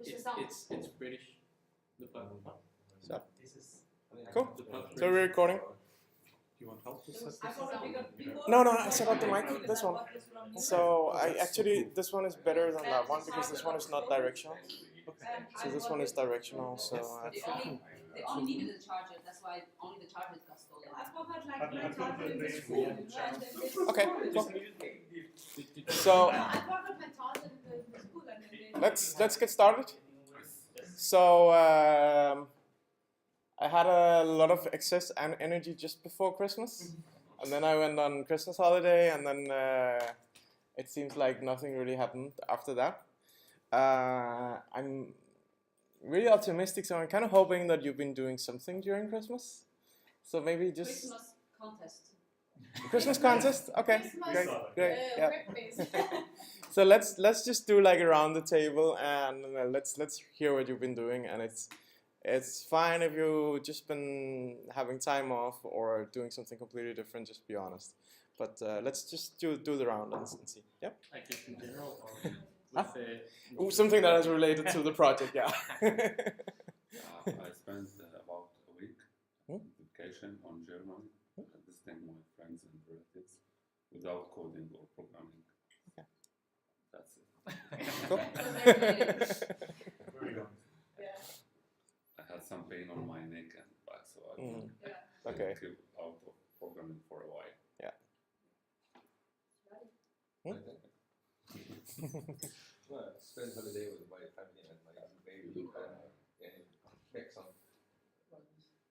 It's British. The platform. So. This is Cool. So we're recording. You want help to set No, I set up the mic. This one. So I actually this one is better than that one because this one is not directional. Okay. So this one is directional. So they only needed a charger. That's why only the charger got stolen. okay. Cool. So let's get started. So I had a lot of excess energy just before Christmas, and then I went on Christmas holiday, and then it seems like nothing really happened after that. I'm really optimistic, so I'm kind of hoping that you've been doing something during Christmas. So maybe just Christmas contest. Christmas contest. Okay, great. Yeah. So let's just do like around the table, and let's hear what you've been doing, and it's fine if you've just been having time off or doing something completely different. Just be honest. But let's just do the round and see. Yep. Like just in general, or with something that is related to the project. Yeah. I spent about a week vacation on Germany, visiting my friends and relatives without coding or programming. Okay. That's it. Cool. Very good. I had some pain on my neck and back, so I Okay. took out of programming for a while. Yeah. Spend holiday with my family and my baby and make some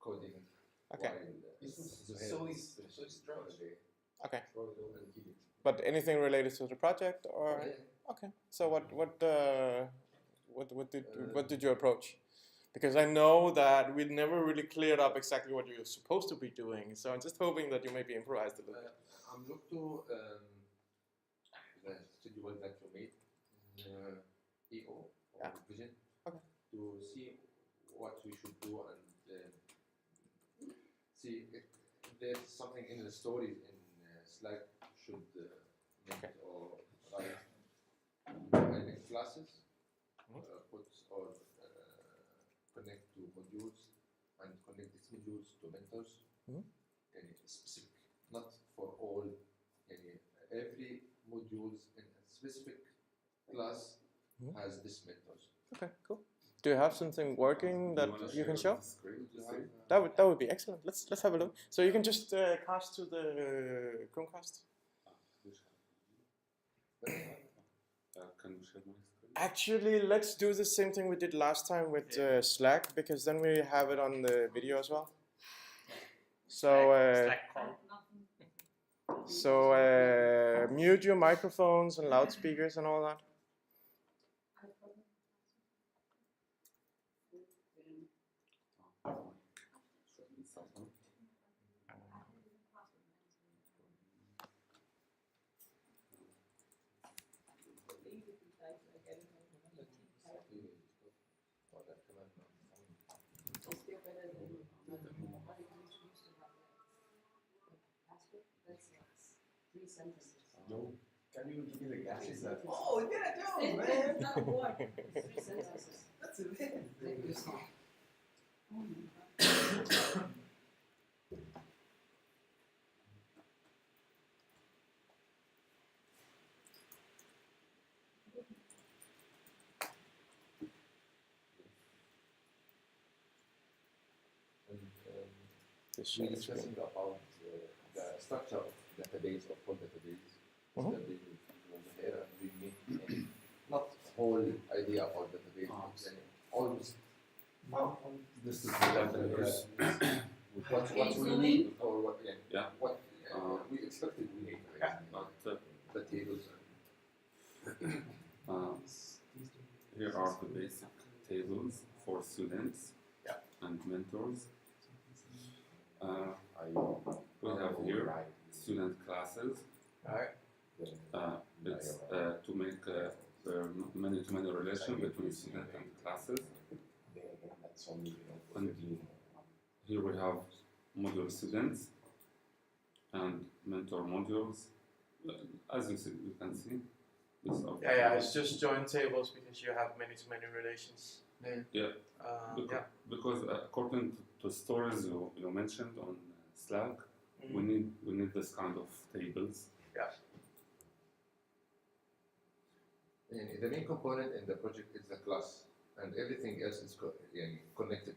coding. Okay. So strong. Okay. But anything related to the project, or okay? So what did you approach? Because I know that we never really cleared up exactly what you're supposed to be doing. So I'm just hoping that you maybe improvised a little bit. I'm looking to the studio that you made EO or Vision to see what we should do and see if there's something in the stories in Slack should make or write in classes, put or connect to modules and connect these modules to mentors. Specific, not for all. Every modules in a specific class has this mentors. Okay, cool. Do you have something working that you can show? Screen? That would be excellent. Let's have a look. So you can just cast to the Chromecast. Can you share my screen? Actually, let's do the same thing we did last time with Slack, because then we have it on the video as well. So mute your microphones and loudspeakers and all that. No. Can you give me the gases? Oh, yeah, man. Not a board. 3 sentences. That's it. We're discussing about the structure of database or full database. Over here, and we make not whole idea about database, almost this is what we need or what we expected we need. Not The tables. here are the basic tables for students and mentors. We have here student classes. It's to make many-to-many relation between student and classes. And here we have module students and mentor modules. As you can see, These are the Yeah, tables. it's just join tables because you have many to many relations. Yeah. Yeah. Because according to stories you mentioned on Slack, Mhm. we need this kind of tables. And the main component in the project is the class, and everything else is connected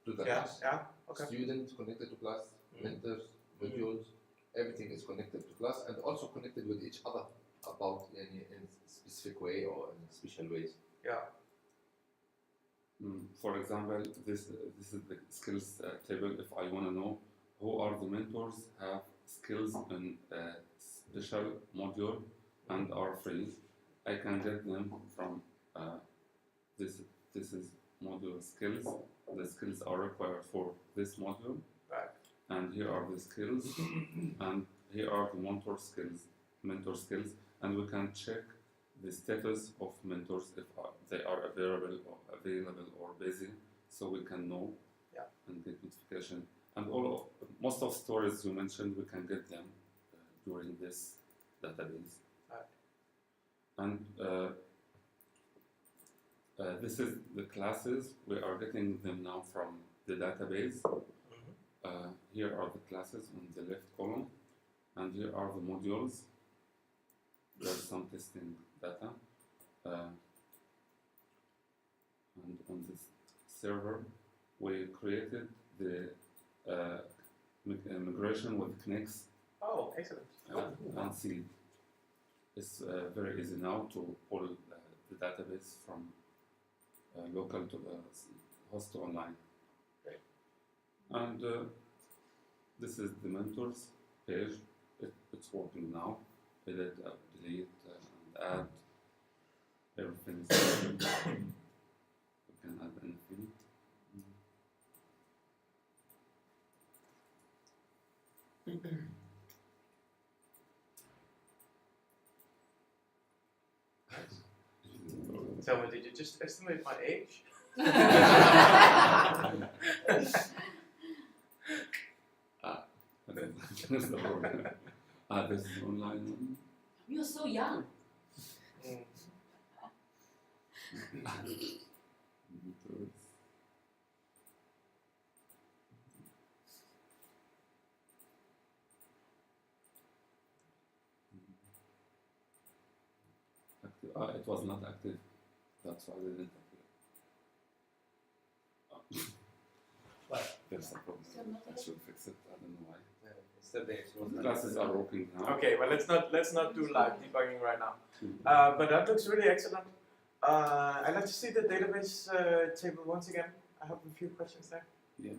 to the class. Yeah. Okay. Students connected to class, mentors, modules, everything is connected to class and also connected with each other about in a specific way or in special ways. Yeah. For example, this is the skills table. If I want to know who are the mentors have skills in a special module and are free, I can get them from this. This is module skills. The skills are required for this module, Right. and here are the skills, and here are the mentor skills, and we can check the status of mentors if they are available or busy, so we can know and get notification. And most of stories you mentioned, we can get them during this database. Right. And this is the classes. We are getting them now from the database. Here are the classes on the left column, and here are the modules. There's some testing data. And on this server, we created the migration with Knex Oh, excellent. and Seed. It's very easy now to pull the database from local to host to online. Great. And this is the mentors page. It's working now. Edit, delete, and add. Everything is working. We can add anything. Tell me, did you just estimate my age? This is online. You're so young. It was not active. That's why I didn't appear. What? There's a problem. I should fix it. I don't know why. It's the base. The classes are working now. Okay, well let's not do live debugging right now. But that looks really excellent. I'd like to see the database table once again. I have a few questions there. Yeah.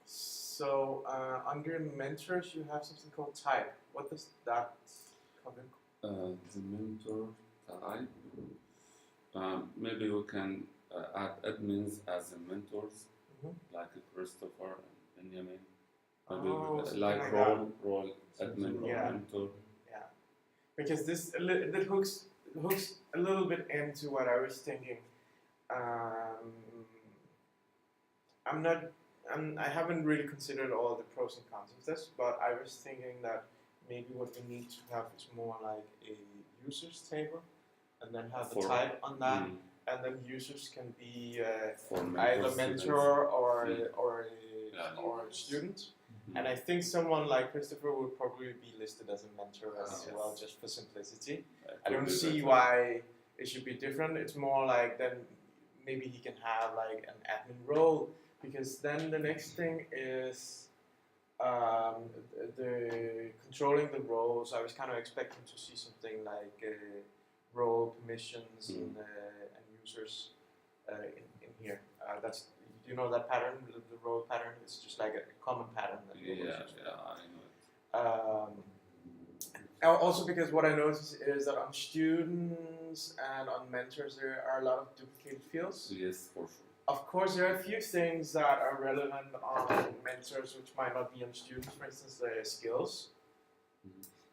So under mentors, you have something called type. What does that cover? The mentor type. Maybe we can add admins as mentors, like Christopher and Benjamin. Maybe like role admin or mentor. Yeah, because this that hooks a little bit into what I was thinking. I haven't really considered all the pros and cons of this, but I was thinking that maybe what we need to have is more like a users table, and then have a type on that, and then users can be either mentor or a student. And I think someone like Christopher would probably be listed as a mentor as well, just for simplicity. I don't see why it should be different. It's more like then maybe he can have like an admin role, because then the next thing is the controlling the roles. I was kind of expecting to see something like role permissions and users in here. That's, you know that pattern, the role pattern. It's just like a common pattern. That I know it. Also, because what I notice is that on students and on mentors there are a lot of duplicated fields. Yes, for sure. Of course, there are a few things that are relevant on mentors which might not be on students. For instance, the skills.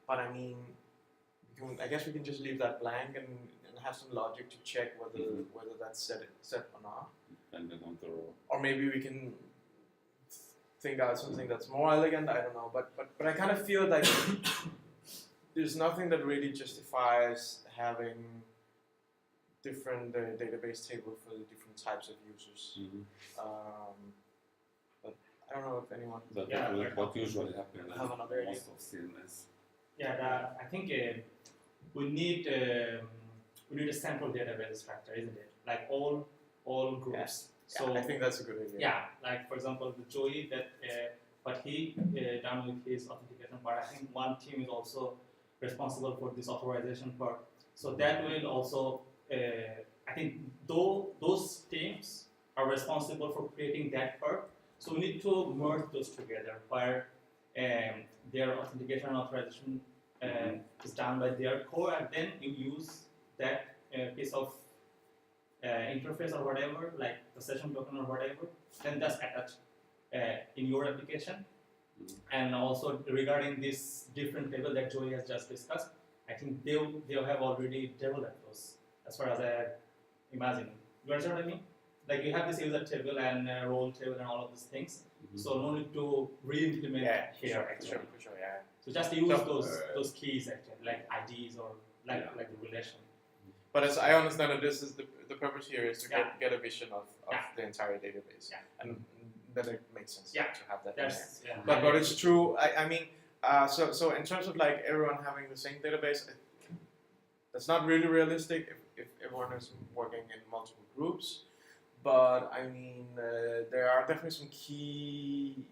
But I mean, I guess we can just leave that blank and have some logic to check whether that's set or not. And then on the role. Or maybe we can think out something that's more elegant. I don't know, but I kind of feel like there's nothing that really justifies having different database tables for the different types of users. But I don't know if anyone That Yeah, what usually happens have another idea. most of CMS. Yeah, I think we need a central database structure, isn't it? Like all groups. So I think that's a good idea. yeah, like for example, the Joey that what he done with his authentication part. I think one team is also responsible for this authorization part. So that will also, I think, those teams are responsible for creating that part. So we need to merge those together, where their authentication and authorization is done by their core, and then you use that piece of interface or whatever, like the session token or whatever, then that's attached in your application. And also regarding this different table that Joey has just discussed, I think they have already developed those, as far as I imagine. You understand what I mean? Like you have this user table and role table and all of these things, so no need to re-implement here actually. For sure, yeah. So just use So, those keys actually, like IDs or like the relation. But as I understand it, this is the purpose here is to get a vision of Yeah. the entire database, and then it makes sense Yeah. to have that in there. That's But it's true. I mean, so in terms of like everyone having the same database, that's not really realistic if everyone is working in multiple groups. But I mean, there are definitely some key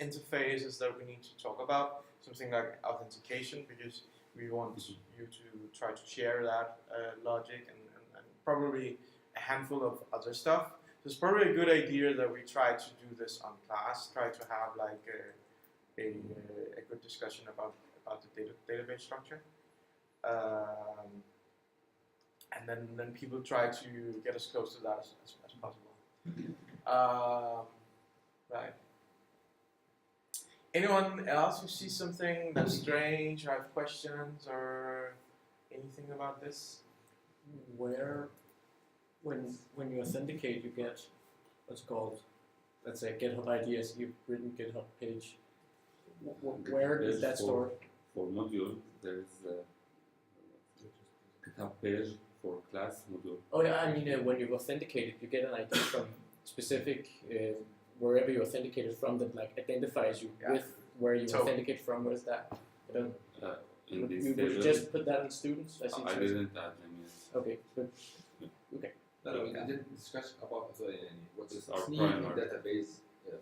interfaces that we need to talk about. Something like authentication, because we want you to try to share that logic and probably a handful of other stuff. So it's probably a good idea that we try to do this on class. Try to have like a good discussion about the database structure. And then people try to get as close to that as possible. Right. Anyone else who sees something that's strange or have questions or anything about this? Where, when you authenticate, you get what's called, let's say, GitHub IDs. You've written GitHub page. Where is that stored? For module, there is a GitHub page for class module. Oh yeah, I mean when you've authenticated, you get an ID from specific wherever you authenticated from that like identifies you with where you authenticate from. What is that? I don't. In this Would you table, just put that on students? I didn't add them yet. Okay, but okay. No, we didn't discuss about what is our needed in primary database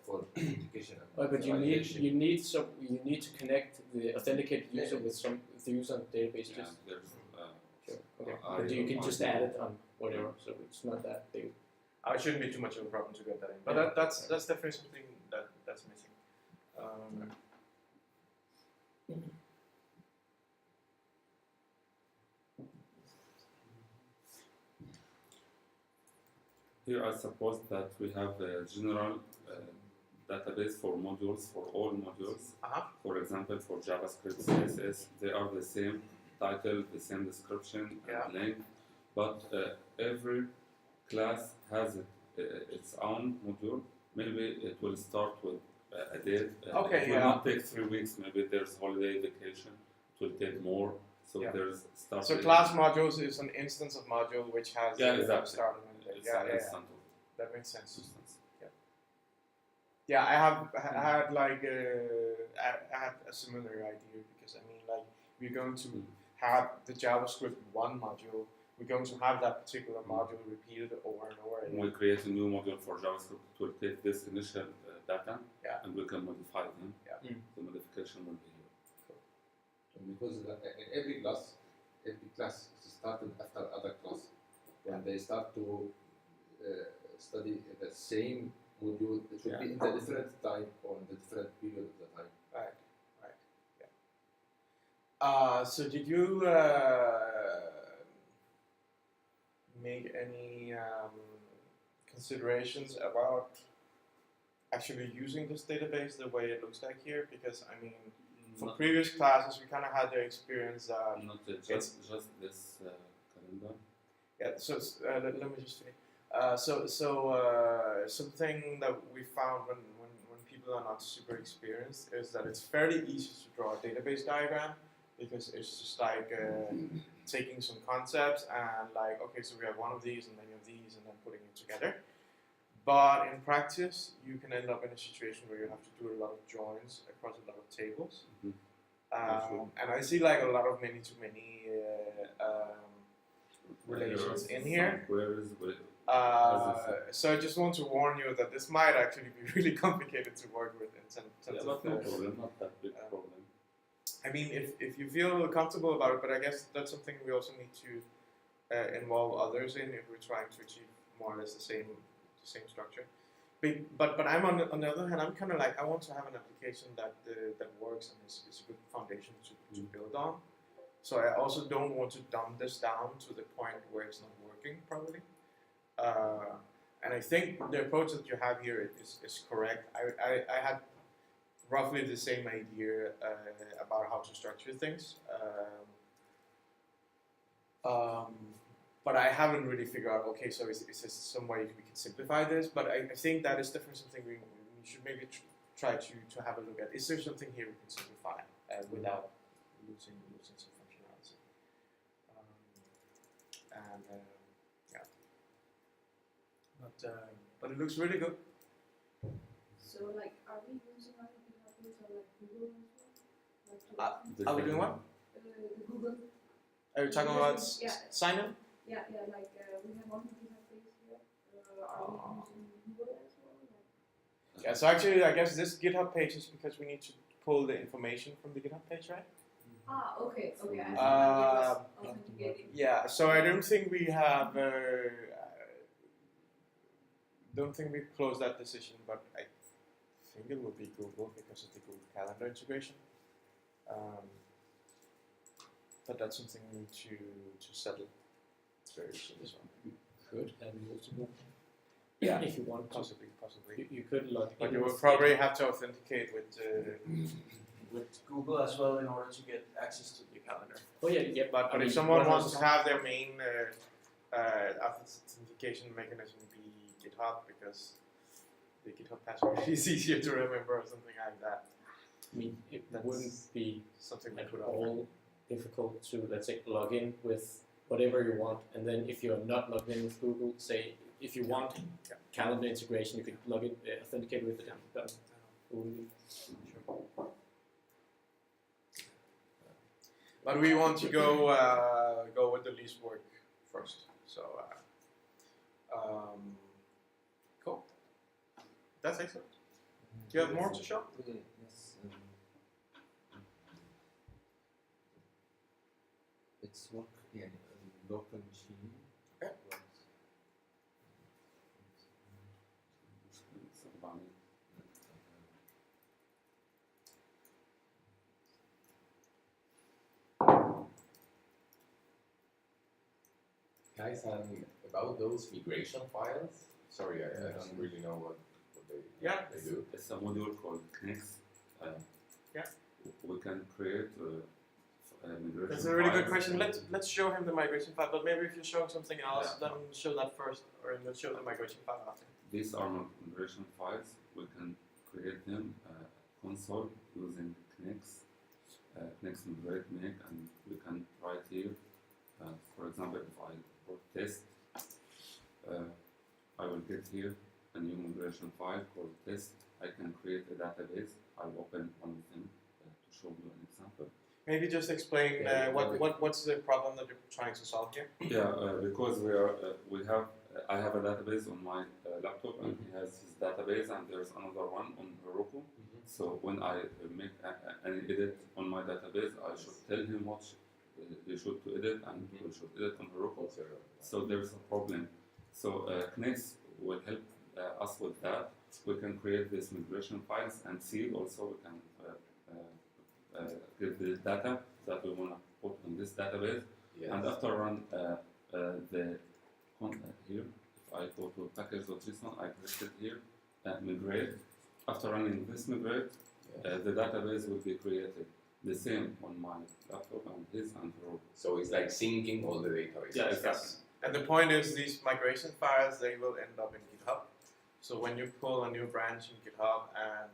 for authentication. Oh, but you need to connect the authenticated user with the user on the database. Yeah, Just there's sure. Okay, I but you can don't just know. add it on whatever, so it's not that big. It shouldn't be too much of a problem to get that in. But that's definitely something that's missing. Here I suppose that we have a general database for modules, for all modules. For example, for JavaScript, CSS, they are the same title, the same description, and length, but every class has its own module. Maybe it will start with a date. It will not take 3 weeks. Maybe there's holiday, vacation. It will take more. So there's start. So class modules is an instance of module which has exactly. start and end. It's an instant That makes sense. instance. Yeah, I had like I had a similar idea because I mean like we're going to have the JavaScript 1 module. We're going to have that particular module repeated over and over again. When we create a new module for JavaScript, it will take this initial data and we can modify them. The modification will be here. Because in every class is started after other class. When they start to study the same module, it should be in the different time or in the different period of the time. Right. So did you make any considerations about actually using this database the way it looks like here? Because I mean, from previous classes, we kind of had the experience that not just this calendar. Yeah. So let me just finish. Something that we found when people people are not super experienced is that it's fairly easy to draw a database diagram because it's just like taking some concepts and like, okay, so we have one of these and many of these and then putting it together. But in practice, you can end up in a situation where you have to do a lot of joins across a lot of tables. And I see like a lot of many-to-many relations in here. So I just want to warn you that this might actually be really complicated to work with in terms but no problem, not that big problem. I mean, if you feel comfortable about it, but I guess that's something we also need to involve others in if we're trying to achieve more or less the same structure. But I'm on the other hand, I'm kind of like, I want to have an application that works and is a good foundation to build on. So I also don't want to dumb this down to the point where it's not working properly. And I think the approach that you have here is correct. I had roughly the same idea about how to structure things. But I haven't really figured out, okay, so is there some way we can simplify this? But I think that is definitely something we should maybe try to have a look at. Is there something here we can simplify without losing some functionality? Yeah. But it looks really good. So like, are we using our GitHub page or like Google as well? Like Are we doing what? the Google. Are you talking about sign in? Yeah, like we have one GitHub page here. Are we using Google as well? Like, Yeah, so actually I guess this GitHub page is because we need to pull the information from the GitHub page, right? okay. I authenticating. Yeah, so I don't think we have, don't think we've closed that decision, but I think it will be Google because of the Google Calendar integration. But that's something we need to settle very soon as well. Could have multiple. Yeah, if you want to. possibly. You could log in. But you will probably have to authenticate with Google as well in order to get access to the calendar. Oh yeah. But I mean, if someone one wants has- to have their main authentication mechanism be GitHub because the GitHub password is easier to remember or something like that. I mean, it That's wouldn't be Something we at could all difficult to, let's say, log in with whatever you want, and then if you're not logged in with Google, say if you want calendar integration, you could log in, authenticate with it, and done. But we want to go with the least work first. So cool. That's excellent. Do you have more to show? Yes. It's work local machine. Okay. Guys, about those migration files, sorry, I don't really know what they do. It's a module called Knex. We can create migration That's a really good files. question. Let's show him the migration file. But maybe if you're showing something else, then show that first, or then show the migration file after. These are not migration files. We can create them console using Knex, Knex migrate make, and we can write here. For example, if I put test, I will get here a new migration file called test. I can create a database. I'll open one of them to show you an example. Maybe just explain what's the problem that you're trying to solve here. Yeah, because I have a database on my laptop, and he has his database, and there's another one on Heroku. So when I make an edit on my database, I should tell him what he should to edit, and he should edit on Heroku. So there's a problem. So Knex will help us with that. We can create these migration files and see also we can give the data that we want to put in this database. Yes. And after run the content here, if I go to package.json, I click it here, migrate. After running this migrate, the database will be created. The same on my laptop and his and Heroku. So it's like syncing all the databases. Yeah, exactly. And the point is, these migration files, they will end up in GitHub. So when you pull a new branch in GitHub and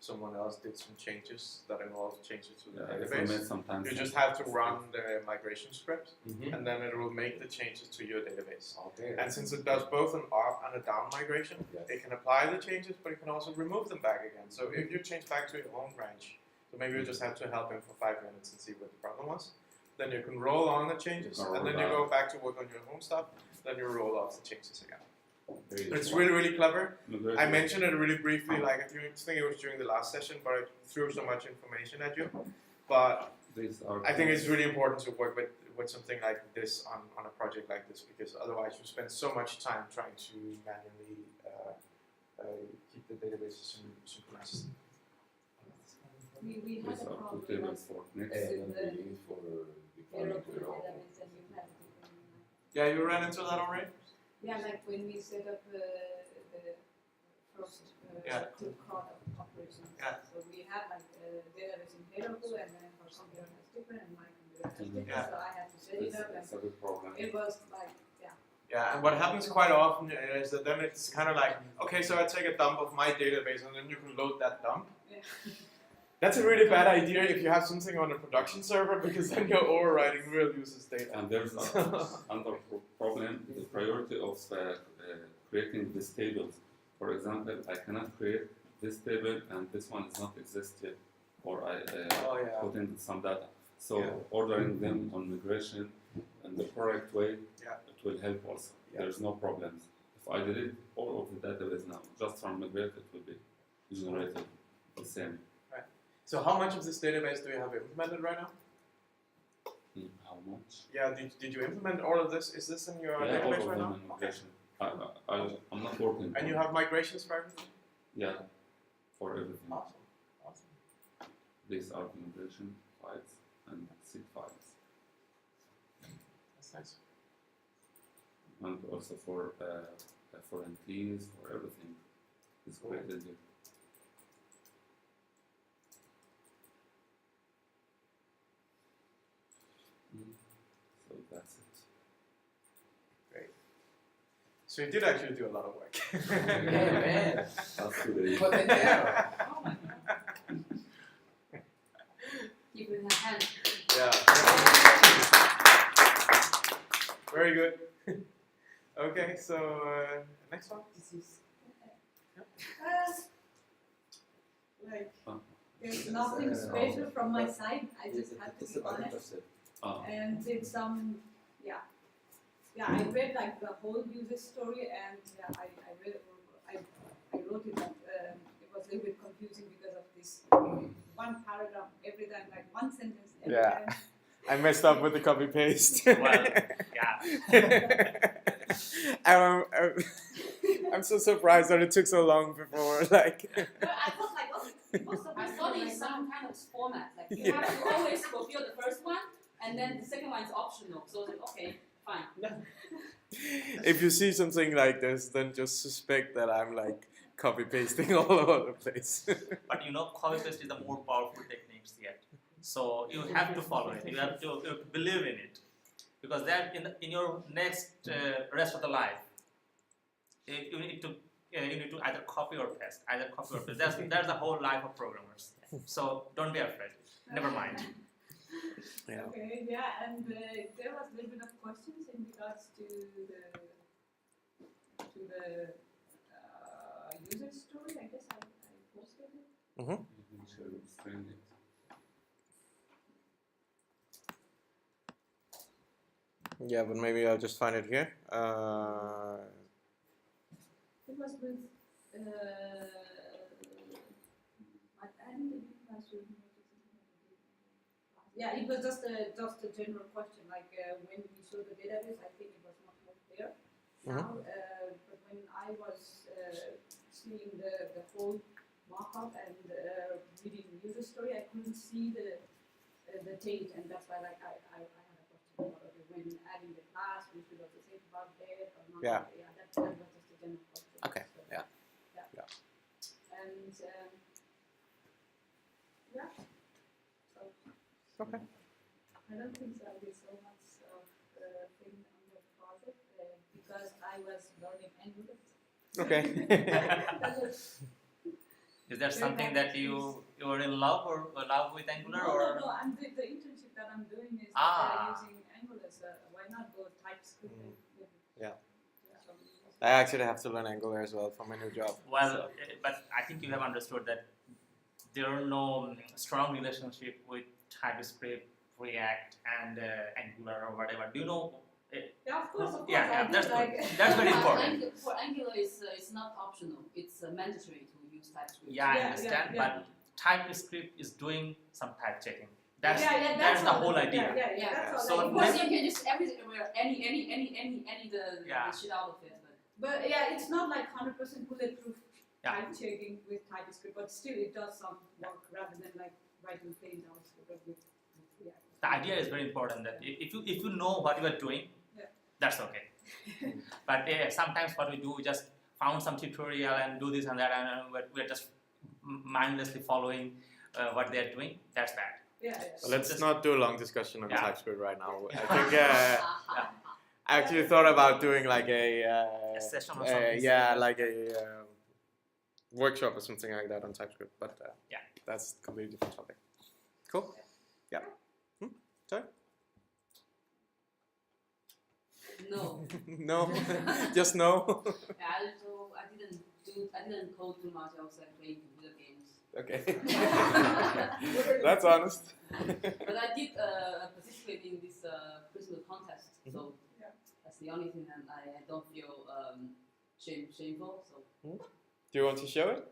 someone else did some changes that involve changes to the If we database. made sometimes You just have to run the migration script, and then it will make the changes to your database. Okay. And since it does both an up and a down migration, Yes. it can apply the changes, but it can also remove them back again. So if you change back to your home branch, so maybe you just have to help him for 5 minutes and see what the problem was. Then you can roll on the changes, and then you go back to work on your home stuff. Then you roll off the changes again. It's really, really clever. I mentioned it really briefly, like I think it was during the last session, but I threw so much information at you. But I think it's really important to work with something like this on a project like this, because otherwise you spend so much time trying to manually keep the database synchronized. We had These a are two problem tables for next. And we need for defining with the database and you had different. Yeah, you ran into that already? Yeah, like when we set up the first Yeah. good card of operations. Yeah. So we had like database in Heroku, and then for some computer has different, and my computer has different. Yeah. So I had to set it up, It's a good problem. and it was like, Yeah, and what happens quite often is that then it's kind of like, okay, so I take a dump of my database, and then you can load that dump. yeah. That's a really bad idea if you have something on a production server, because then you're overwriting real users' data. And there's another problem, the priority of creating these tables. For example, I cannot create this table and this one is not existed, or I Oh yeah. put in some data. So Yeah. ordering them on migration in the correct way, Yeah. it will help also. Yeah. There's no problems. If I delete all of the database now, just from migrate, it will be generated the same. So how much of this database do you have implemented right now? How much? Yeah, did you implement all of this? Is this in your Yeah, all database of right them now? in migration. I'm not working. And you have migrations for everything? Yeah, for everything. Awesome. Awesome. These are the migration files and seed files. That's nice. And also for NTs, for everything is created here. So that's it. Great. So you did actually do a lot of work. Yeah, man. That's today. Put it down. Oh my god. Give him a hand. Yeah. Very good. Okay, so next one. Like, Oh. there's nothing special from my side. I just have to be honest. And did some, yeah, I read like the whole user story, and yeah, I wrote it, but it was a little bit confusing because of this one paragraph every time, like one sentence every Yeah. time. I messed up with the copy paste. Well, yeah. I'm so surprised that it took so long before, like. But I thought like, oh, I thought it's some kind of format. Like you Yeah. have to always fulfill the first one, and then the second one is optional. So it's like, okay, fine. If you see something like this, then just suspect that I'm like copy pasting all over the place. But you know, copy paste is the more powerful techniques yet. So you have to follow it. You have to believe in it, because that in your next rest of the life, you need to either copy or paste, That's the whole life of programmers. So don't be afraid. Never mind. Yeah. Okay, yeah, and there was a little bit of questions in regards to the user story. I guess I posted it. You can share your screen. Yeah, but maybe I'll just find it here. It was with I didn't think yeah, it was just a general question. Like when we saw the database, I think it was much more clear now. But when I was seeing the whole markup and reading the user story, I couldn't see the change, and that's why like I had a question about it. When adding the class, we should also think about that or not. Yeah. Yeah, that was just a general question. Okay. So, Yeah. yeah. And yeah. So. Okay. I don't think so. I did so much of thing on the project because I was learning Angular. Okay. Is there Very something bad that you are in love or love with Angular No, or? no, I'm the internship that I'm doing is Ah. using Angular, so why not go TypeScript? With Yeah. so- I actually have to learn Angular as well for my new job. Well, so. but I think you have understood that there are no strong relationship with TypeScript, React, and Angular or whatever. Do you know? Yeah, of course, Yeah, I do that's like good. That's very important. For Angular, it's not optional. It's mandatory to use TypeScript. Yeah, I Yeah, understand, yeah. but TypeScript is doing some type checking. That's yeah, that's the all whole that- idea. Yeah, that's all. So that- Because you can just everywhere, any the Yeah. shit out of it. But yeah, it's not like 100% bulletproof Yeah. type checking with TypeScript, but still it does some work rather than like writing plain JavaScript with React. The idea is very important that if you know what you are doing, Yeah. that's okay. But sometimes what we do, we just found some tutorial and do this and that, and we're just mindlessly following what they are doing. That's bad. Yeah. So let's not do a long discussion on Yeah. TypeScript right now. I think I actually thought about doing like A session or something. yeah, like a workshop or something like that on TypeScript. But Yeah. that's a completely different topic. Cool. Yeah. Sorry. No. No. Just no. Yeah, so I didn't code too much. I was like playing computer games. Okay. That's honest. But I did participate in this Christmas contest, so Yeah. that's the only thing, and I don't feel shameful. So Do you want to show it?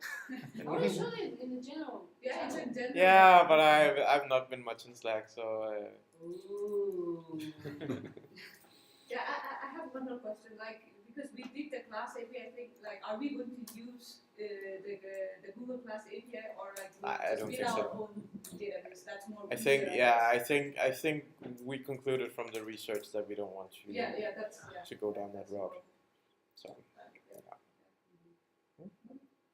oh, you should in the general. Yeah, it's in general. Yeah, but I've not been much in Slack, so. Ooh. Yeah, I have one more question. Like, because we did the class API, I think, like, are we going to use the Google Class API or like I don't build think our so. own database? That's more. I think user- I think we concluded from the research that we don't want to that's to go down that route. So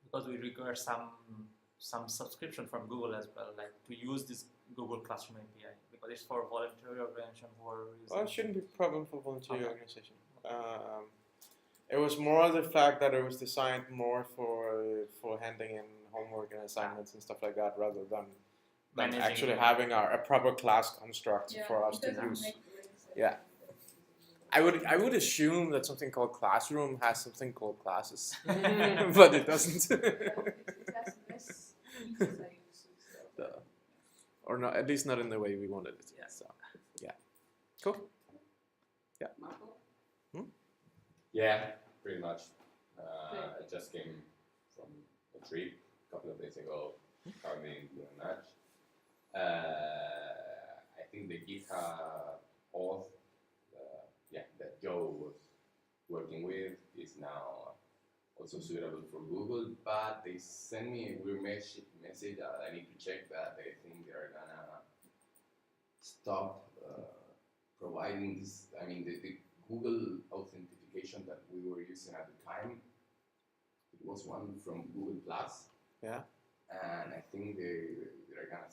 Because we require some subscription from Google as well, like to use this Google Classroom API, because it's for voluntary organization who are using. well, it shouldn't be a problem for voluntary Okay. organization. It was more the fact that it was designed more for handing in homework and assignments and stuff like that, rather than Managing. actually having a proper class construct for us to doesn't use. make sense. Yeah. I would assume that something called Classroom has something called classes, but it doesn't. That's less users I use. So. Or not, at least not in the way we wanted it. Yeah. So, yeah. Cool. Marco? Yeah, pretty much. I just came from a trip a couple of days ago, coming to a match. I think the GitHub auth, that Joe was working with is now also suitable for Google, but they sent me a weird message that I need to check that. I think they're gonna stop providing this. I mean, the Google authentication that we were using at the time, it was one from Google Plus. Yeah. And I think they're gonna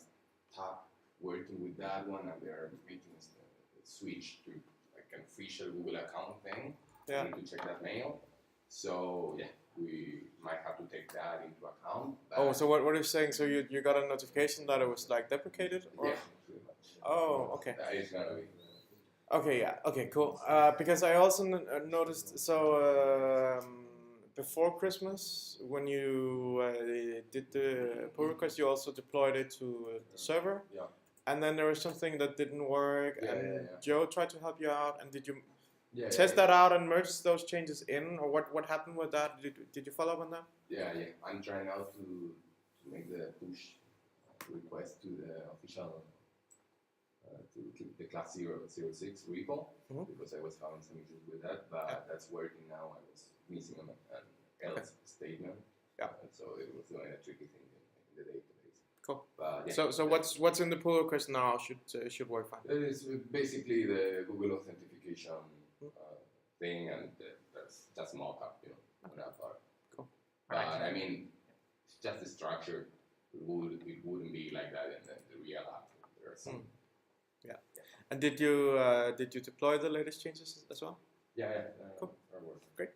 stop working with that one, and they're making a switch to like an official Google account thing. Yeah. I need to check that mail. So yeah, we might have to take that into account. Oh, so what are you saying? So you got a notification that it was like deprecated? Or? Yeah, pretty much. Oh, okay. That is gonna be. Okay, yeah. Okay, cool. Because I also noticed, so before Christmas, when you did the pull request, you also deployed it to the server. Yeah. And then there was something that didn't work, Yeah, and yeah, yeah. Joe tried to help you out. And did you Yeah, test that out and merge those changes in, or what happened with that? Did you follow up on that? Yeah. I'm trying now to make the push request to the official to the Class06 repo because I was having some issues with that, but that's working now. I was missing an else statement, so it was doing a tricky thing in the database. Cool. But, yeah, So what's in the pull request now should work fine. it is basically the Google authentication thing, and that's just mock-up, on that part. Cool. But I mean, it's just the structure. It wouldn't be like that in the real app. There are some. And did you deploy the latest changes as well? Yeah. Cool. That works. Great.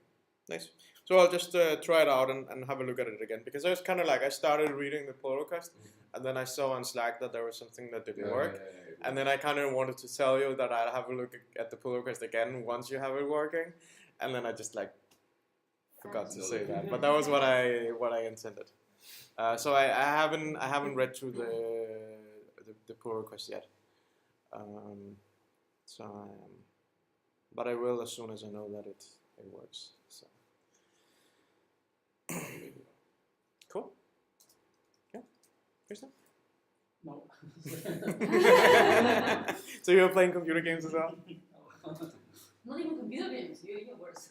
Nice. So I'll just try it out and have a look at it again, because I was kind of like, I started reading the pull request, and then I saw on Slack that there was something that didn't work, and then I kind of wanted to tell you that I'll have a look at the pull request again once you have it working, and then I just like forgot to say that, but that was what I intended. So I haven't read through the pull request yet. But I will as soon as I know that it works. So cool. Yeah. Kristen? No. So you're playing computer games as well? Not even computer games, you're worse.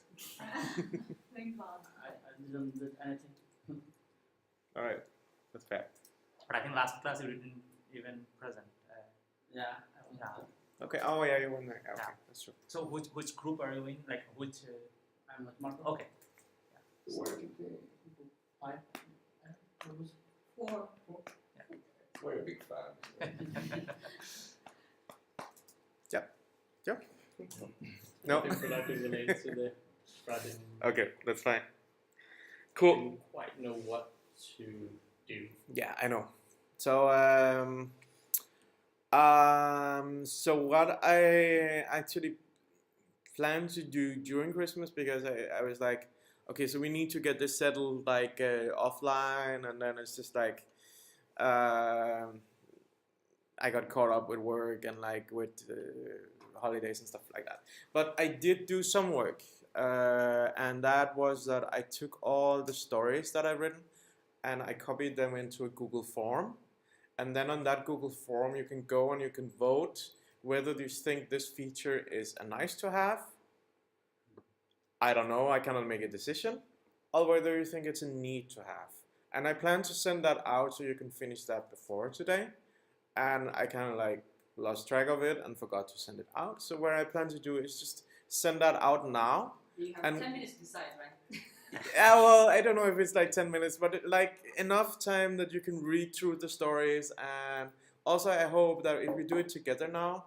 Thank God. I didn't do anything. All right, that's fair. But I think last class you didn't even present. Yeah. Okay. Oh yeah, you were there. Okay, Yeah. that's true. So which group are you in? Like which? I'm not Marco. Okay. Five. Four. We're a big fan. Yep. No. I think for that to relate to the strategy. Okay, that's fine. Cool. Didn't quite know what to do. Yeah, I know. So so what I actually plan to do during Christmas, because I was like, okay, so we need to get this settled like offline, and then it's just like I got caught up with work and like with holidays and stuff like that. But I did do some work, and that was that I took all the stories that I've written and I copied them into a Google form. And then on that Google form, you can go and you can vote whether you think this feature is a nice to have. I don't know, I cannot make a decision. Or whether you think it's a need to have. And I plan to send that out so you can finish that before today. And I kind of like lost track of it and forgot to send it out. So what I plan to do is just send that out now. You have And 10 minutes to decide, right? yeah, well, I don't know if it's like 10 minutes, but like enough time that you can read through the stories. And also I hope that if we do it together now,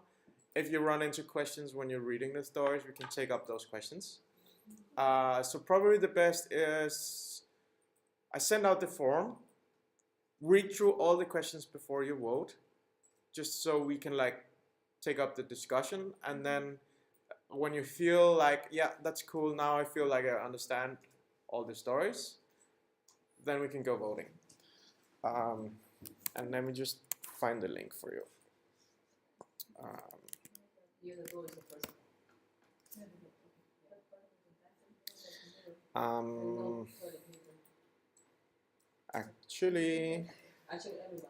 if you run into questions when you're reading the stories, we can take up those questions. So probably the best is I send out the form, read through all the questions before you vote, just so we can like take up the discussion. And then when you feel like, yeah, that's cool, now I feel like I understand all the stories, then we can go voting. And let me just find the link for you. You're the vote is the first. Actually, Actually, everyone.